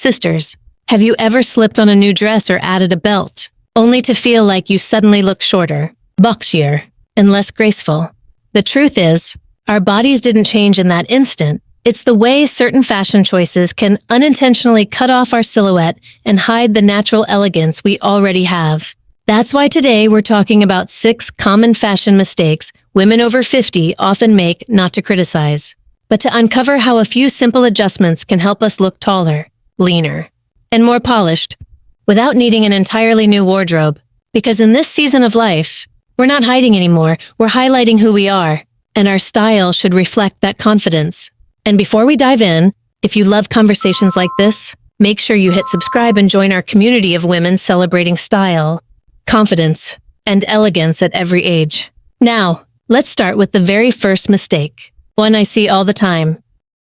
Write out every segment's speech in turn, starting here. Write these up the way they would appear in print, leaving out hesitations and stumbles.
Sisters, have you ever slipped on a new dress or added a belt, only to feel like you suddenly look shorter, boxier, and less graceful? The truth is, our bodies didn't change in that instant. It's the way certain fashion choices can unintentionally cut off our silhouette and hide the natural elegance we already have. That's why today we're talking about 6 common fashion mistakes women over 50 often make, not to criticize, but to uncover how a few simple adjustments can help us look taller, leaner, and more polished without needing an entirely new wardrobe. Because in this season of life, we're not hiding anymore, we're highlighting who we are, and our style should reflect that confidence. And before we dive in, if you love conversations like this, make sure you hit subscribe and join our community of women celebrating style, confidence, and elegance at every age. Now, let's start with the very first mistake, one I see all the time.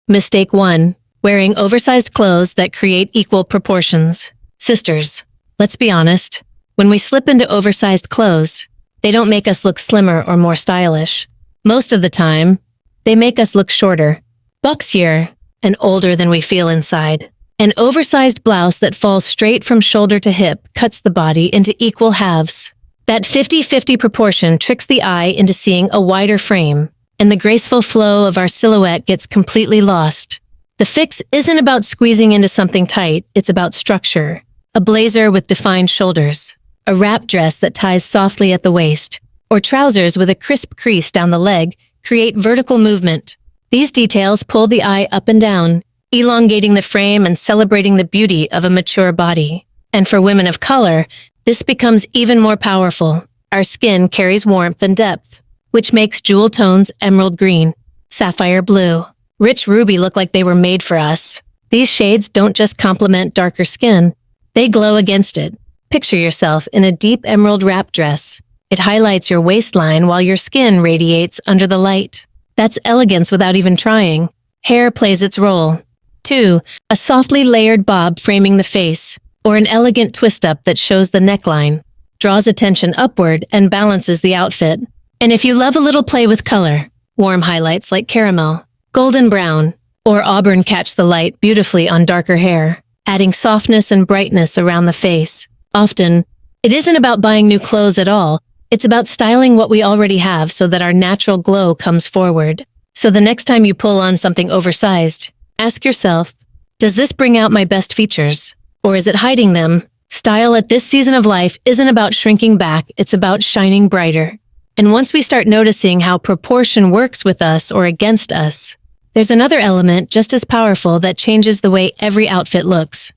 Mistake 1, wearing oversized clothes that create equal proportions. Sisters, let's be honest, when we slip into oversized clothes, they don't make us look slimmer or more stylish. Most of the time, they make us look shorter, boxier, and older than we feel inside. An oversized blouse that falls straight from shoulder to hip cuts the body into equal halves. That 50-50 proportion tricks the eye into seeing a wider frame, and the graceful flow of our silhouette gets completely lost. The fix isn't about squeezing into something tight, it's about structure. A blazer with defined shoulders, a wrap dress that ties softly at the waist, or trousers with a crisp crease down the leg create vertical movement. These details pull the eye up and down, elongating the frame and celebrating the beauty of a mature body. And for women of color, this becomes even more powerful. Our skin carries warmth and depth, which makes jewel tones emerald green, sapphire blue, rich ruby look like they were made for us. These shades don't just complement darker skin, they glow against it. Picture yourself in a deep emerald wrap dress. It highlights your waistline while your skin radiates under the light. That's elegance without even trying. Hair plays its role. 2, a softly layered bob framing the face, or an elegant twist-up that shows the neckline, draws attention upward and balances the outfit. And if you love a little play with color, warm highlights like caramel, golden brown, or auburn catch the light beautifully on darker hair, adding softness and brightness around the face. Often, it isn't about buying new clothes at all. It's about styling what we already have so that our natural glow comes forward. So the next time you pull on something oversized, ask yourself, does this bring out my best features? Or is it hiding them? Style at this season of life isn't about shrinking back, it's about shining brighter. And once we start noticing how proportion works with us or against us, there's another element just as powerful that changes the way every outfit looks.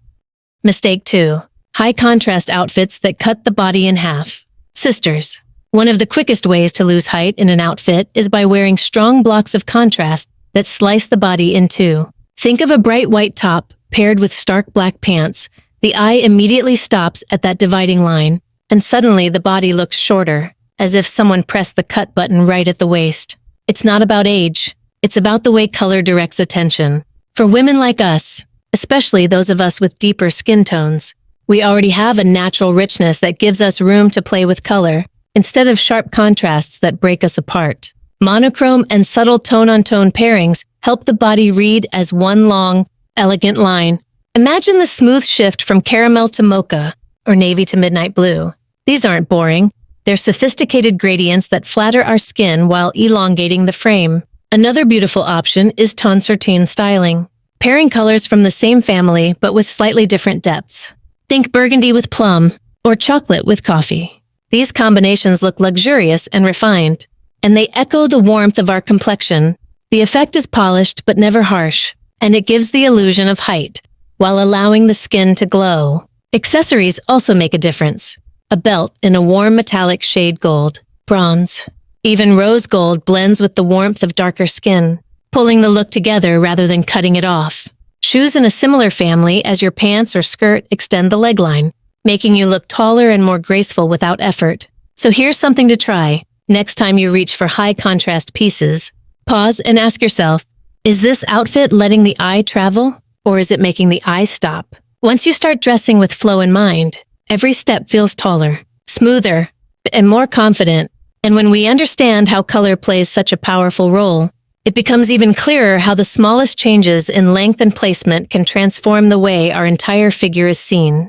Mistake 2, high contrast outfits that cut the body in half. Sisters, one of the quickest ways to lose height in an outfit is by wearing strong blocks of contrast that slice the body in two. Think of a bright white top paired with stark black pants. The eye immediately stops at that dividing line, and suddenly the body looks shorter, as if someone pressed the cut button right at the waist. It's not about age. It's about the way color directs attention. For women like us, especially those of us with deeper skin tones, we already have a natural richness that gives us room to play with color, instead of sharp contrasts that break us apart. Monochrome and subtle tone-on-tone pairings help the body read as one long, elegant line. Imagine the smooth shift from caramel to mocha, or navy to midnight blue. These aren't boring. They're sophisticated gradients that flatter our skin while elongating the frame. Another beautiful option is ton-sur-tone styling, pairing colors from the same family but with slightly different depths. Think burgundy with plum, or chocolate with coffee. These combinations look luxurious and refined, and they echo the warmth of our complexion. The effect is polished but never harsh, and it gives the illusion of height, while allowing the skin to glow. Accessories also make a difference. A belt in a warm metallic shade gold, bronze, even rose gold blends with the warmth of darker skin, pulling the look together rather than cutting it off. Shoes in a similar family as your pants or skirt extend the leg line, making you look taller and more graceful without effort. So here's something to try. Next time you reach for high contrast pieces, pause and ask yourself, is this outfit letting the eye travel, or is it making the eye stop? Once you start dressing with flow in mind, every step feels taller, smoother, and more confident. And when we understand how color plays such a powerful role, It becomes even clearer how the smallest changes in length and placement can transform the way our entire figure is seen.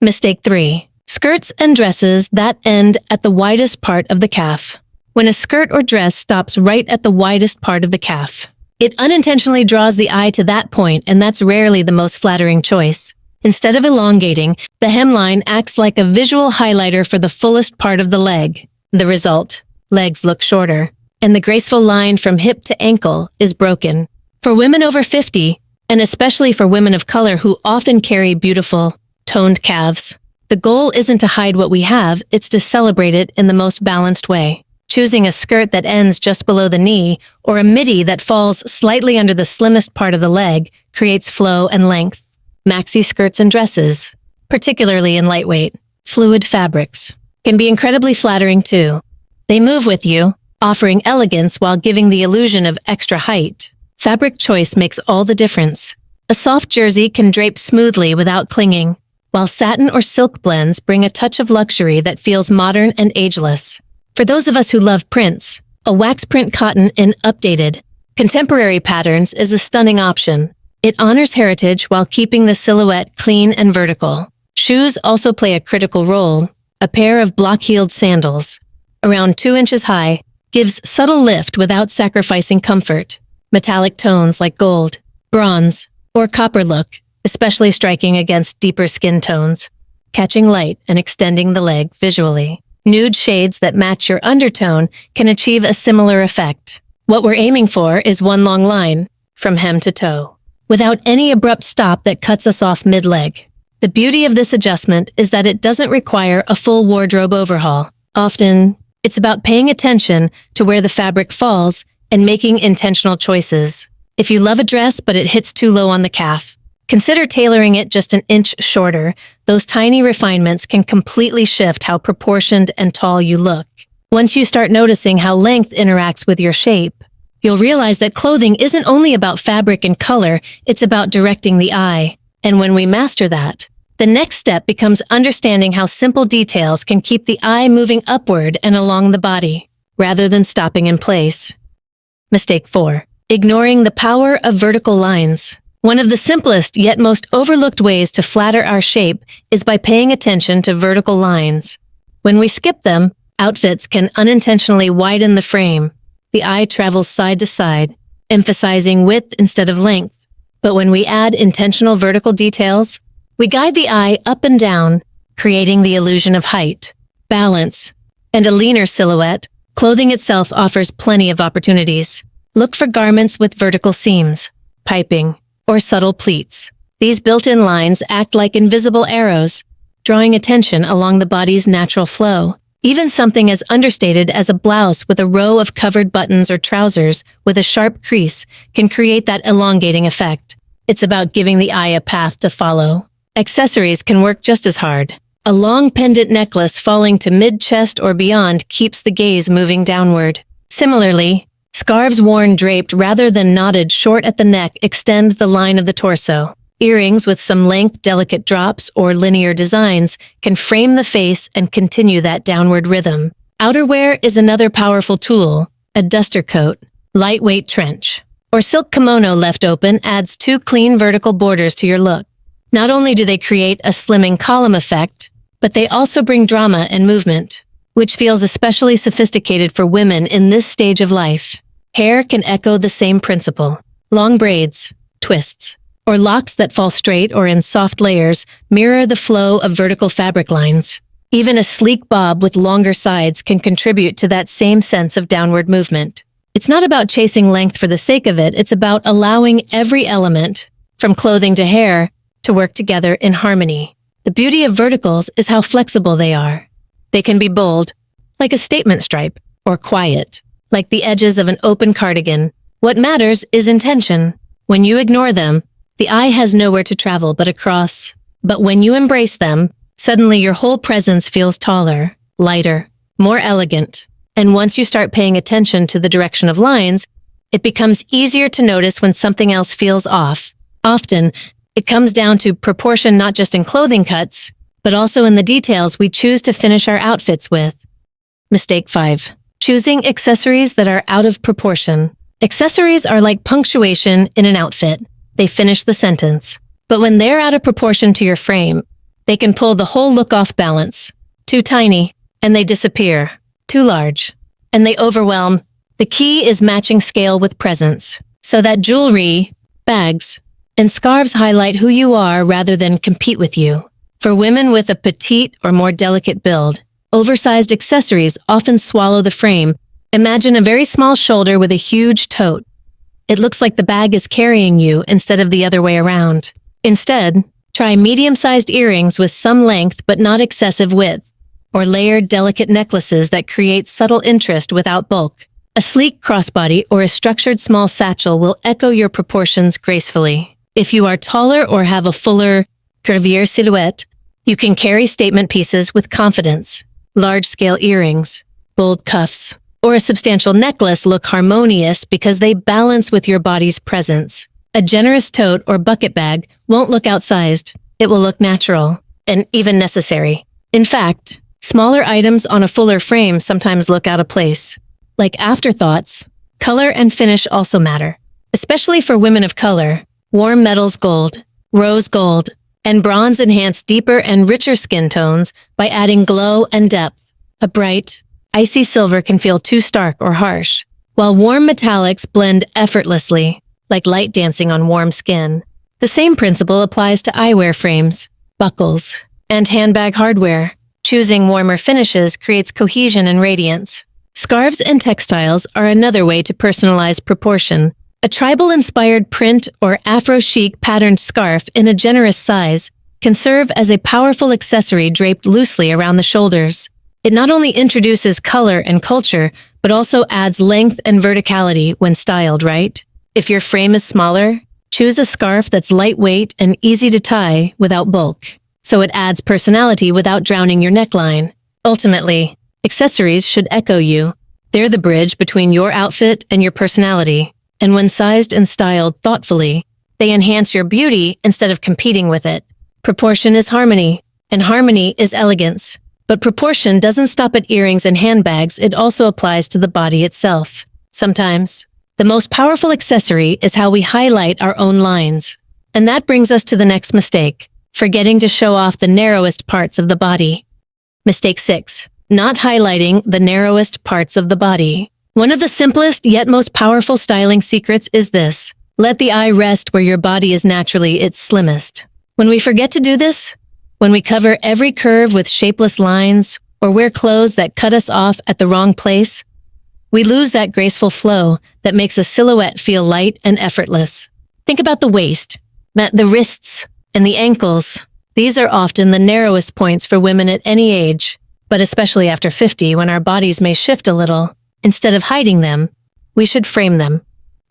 Mistake 3. Skirts and dresses that end at the widest part of the calf. When a skirt or dress stops right at the widest part of the calf, it unintentionally draws the eye to that point, and that's rarely the most flattering choice. Instead of elongating, the hemline acts like a visual highlighter for the fullest part of the leg. The result: legs look shorter, and the graceful line from hip to ankle is broken. For women over 50, and especially for women of color who often carry beautiful, toned calves, the goal isn't to hide what we have, it's to celebrate it in the most balanced way. Choosing a skirt that ends just below the knee or a midi that falls slightly under the slimmest part of the leg creates flow and length. Maxi skirts and dresses, particularly in lightweight, fluid fabrics, can be incredibly flattering too. They move with you, offering elegance while giving the illusion of extra height. Fabric choice makes all the difference. A soft jersey can drape smoothly without clinging, while satin or silk blends bring a touch of luxury that feels modern and ageless. For those of us who love prints, a wax print cotton in updated, contemporary patterns is a stunning option. It honors heritage while keeping the silhouette clean and vertical. Shoes also play a critical role. A pair of block-heeled sandals, around 2 inches high, gives subtle lift without sacrificing comfort. Metallic tones like gold, bronze, or copper look, especially striking against deeper skin tones, catching light and extending the leg visually. Nude shades that match your undertone can achieve a similar effect. What we're aiming for is one long line, from hem to toe, without any abrupt stop that cuts us off mid-leg. The beauty of this adjustment is that it doesn't require a full wardrobe overhaul. Often, it's about paying attention to where the fabric falls and making intentional choices. If you love a dress but it hits too low on the calf, consider tailoring it just an inch shorter. Those tiny refinements can completely shift how proportioned and tall you look. Once you start noticing how length interacts with your shape, you'll realize that clothing isn't only about fabric and color, it's about directing the eye. And when we master that, the next step becomes understanding how simple details can keep the eye moving upward and along the body, rather than stopping in place. Mistake 4. Ignoring the power of vertical lines. One of the simplest yet most overlooked ways to flatter our shape is by paying attention to vertical lines. When we skip them, outfits can unintentionally widen the frame. The eye travels side to side, emphasizing width instead of length. But when we add intentional vertical details, we guide the eye up and down, creating the illusion of height, balance, and a leaner silhouette. Clothing itself offers plenty of opportunities. Look for garments with vertical seams, piping, or subtle pleats. These built-in lines act like invisible arrows, drawing attention along the body's natural flow. Even something as understated as a blouse with a row of covered buttons or trousers with a sharp crease can create that elongating effect. It's about giving the eye a path to follow. Accessories can work just as hard. A long pendant necklace falling to mid-chest or beyond keeps the gaze moving downward. Similarly, scarves worn draped rather than knotted short at the neck extend the line of the torso. Earrings with some length, delicate drops, or linear designs can frame the face and continue that downward rhythm. Outerwear is another powerful tool. A duster coat, lightweight trench, or silk kimono left open adds 2 clean vertical borders to your look. Not only do they create a slimming column effect, but they also bring drama and movement, which feels especially sophisticated for women in this stage of life. Hair can echo the same principle. Long braids, twists, or locks that fall straight or in soft layers mirror the flow of vertical fabric lines. Even a sleek bob with longer sides can contribute to that same sense of downward movement. It's not about chasing length for the sake of it, it's about allowing every element, from clothing to hair, to work together in harmony. The beauty of verticals is how flexible they are. They can be bold, like a statement stripe, or quiet, like the edges of an open cardigan. What matters is intention. When you ignore them, the eye has nowhere to travel but across. But when you embrace them, suddenly your whole presence feels taller, lighter, more elegant. And once you start paying attention to the direction of lines, it becomes easier to notice when something else feels off. Often, it comes down to proportion not just in clothing cuts, but also in the details we choose to finish our outfits with. Mistake 5. Choosing accessories that are out of proportion. Accessories are like punctuation in an outfit. They finish the sentence. But when they're out of proportion to your frame, they can pull the whole look off balance. Too tiny, and they disappear. Too large, and they overwhelm. The key is matching scale with presence, so that jewelry, bags, and scarves highlight who you are rather than compete with you. For women with a petite or more delicate build, oversized accessories often swallow the frame. Imagine a very small shoulder with a huge tote. It looks like the bag is carrying you instead of the other way around. Instead, try medium-sized earrings with some length but not excessive width, or layered delicate necklaces that create subtle interest without bulk. A sleek crossbody or a structured small satchel will echo your proportions gracefully. If you are taller or have a fuller, curvier silhouette, you can carry statement pieces with confidence. Large-scale earrings, bold cuffs, or a substantial necklace look harmonious because they balance with your body's presence. A generous tote or bucket bag won't look outsized. It will look natural and even necessary. In fact, smaller items on a fuller frame sometimes look out of place. Like afterthoughts, color and finish also matter. Especially for women of color, warm metals gold, rose gold, and bronze enhance deeper and richer skin tones by adding glow and depth. A bright, icy silver can feel too stark or harsh, while warm metallics blend effortlessly, like light dancing on warm skin. The same principle applies to eyewear frames, buckles, and handbag hardware. Choosing warmer finishes creates cohesion and radiance. Scarves and textiles are another way to personalize proportion. A tribal-inspired print or Afro-chic patterned scarf in a generous size can serve as a powerful accessory draped loosely around the shoulders. It not only introduces color and culture, but also adds length and verticality when styled right. If your frame is smaller, choose a scarf that's lightweight and easy to tie without bulk, so it adds personality without drowning your neckline. Ultimately, accessories should echo you. They're the bridge between your outfit and your personality, and when sized and styled thoughtfully, they enhance your beauty instead of competing with it. Proportion is harmony, and harmony is elegance. But proportion doesn't stop at earrings and handbags, it also applies to the body itself. Sometimes, the most powerful accessory is how we highlight our own lines. And that brings us to the next mistake, forgetting to show off the narrowest parts of the body. Mistake 6. Not highlighting the narrowest parts of the body. One of the simplest yet most powerful styling secrets is this. Let the eye rest where your body is naturally its slimmest. When we forget to do this, when we cover every curve with shapeless lines or wear clothes that cut us off at the wrong place, we lose that graceful flow that makes a silhouette feel light and effortless. Think about the waist, the wrists, and the ankles. These are often the narrowest points for women at any age, but especially after 50 when our bodies may shift a little. Instead of hiding them, we should frame them.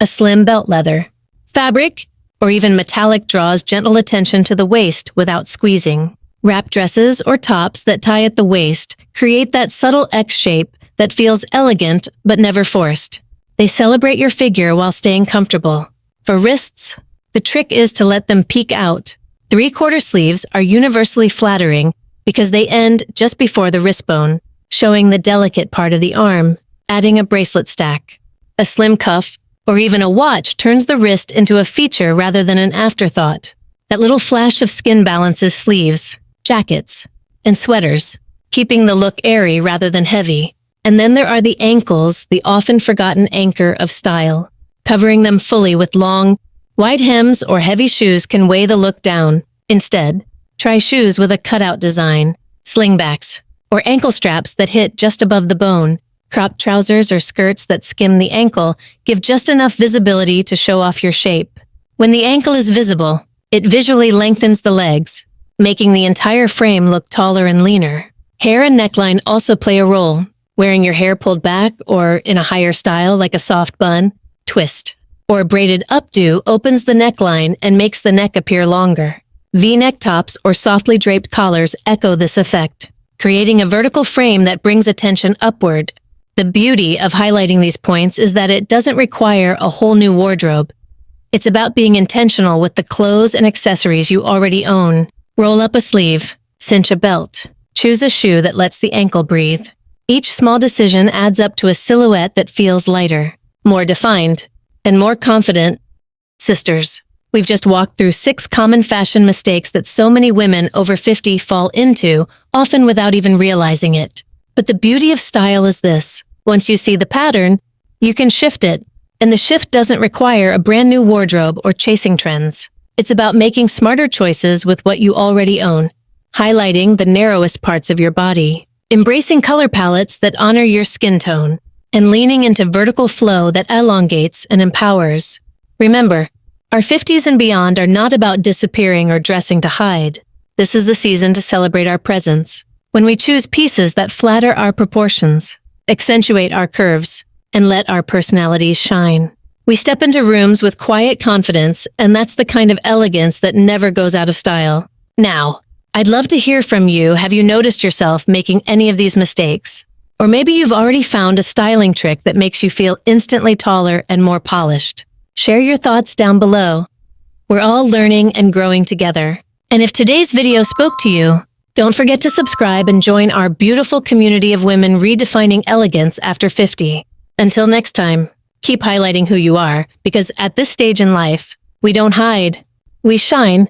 A slim belt leather, fabric, or even metallic draws gentle attention to the waist without squeezing. Wrap dresses or tops that tie at the waist create that subtle X shape that feels elegant but never forced. They celebrate your figure while staying comfortable. For wrists, the trick is to let them peek out. 3/4 sleeves are universally flattering because they end just before the wrist bone, showing the delicate part of the arm, adding a bracelet stack. A slim cuff or even a watch turns the wrist into a feature rather than an afterthought. That little flash of skin balances sleeves, jackets, and sweaters, keeping the look airy rather than heavy. And then there are the ankles, the often forgotten anchor of style. Covering them fully with long, wide hems or heavy shoes can weigh the look down. Instead, try shoes with a cutout design, slingbacks, or ankle straps that hit just above the bone. Cropped trousers or skirts that skim the ankle give just enough visibility to show off your shape. When the ankle is visible, it visually lengthens the legs, making the entire frame look taller and leaner. Hair and neckline also play a role. Wearing your hair pulled back or in a higher style like a soft bun, twist, or a braided updo opens the neckline and makes the neck appear longer. V-neck tops or softly draped collars echo this effect, creating a vertical frame that brings attention upward. The beauty of highlighting these points is that it doesn't require a whole new wardrobe. It's about being intentional with the clothes and accessories you already own. Roll up a sleeve, cinch a belt, choose a shoe that lets the ankle breathe. Each small decision adds up to a silhouette that feels lighter, more defined, and more confident. Sisters, we've just walked through 6 common fashion mistakes that so many women over 50 fall into, often without even realizing it. But the beauty of style is this: once you see the pattern, you can shift it. And the shift doesn't require a brand new wardrobe or chasing trends. It's about making smarter choices with what you already own, highlighting the narrowest parts of your body, embracing color palettes that honor your skin tone, and leaning into vertical flow that elongates and empowers. Remember, our 50s and beyond are not about disappearing or dressing to hide. This is the season to celebrate our presence, when we choose pieces that flatter our proportions, accentuate our curves, and let our personalities shine. We step into rooms with quiet confidence, and that's the kind of elegance that never goes out of style. Now, I'd love to hear from you. Have you noticed yourself making any of these mistakes? Or maybe you've already found a styling trick that makes you feel instantly taller and more polished. Share your thoughts down below. We're all learning and growing together. And if today's video spoke to you, don't forget to subscribe and join our beautiful community of women redefining elegance after 50. Until next time, keep highlighting who you are, because at this stage in life, we don't hide, we shine.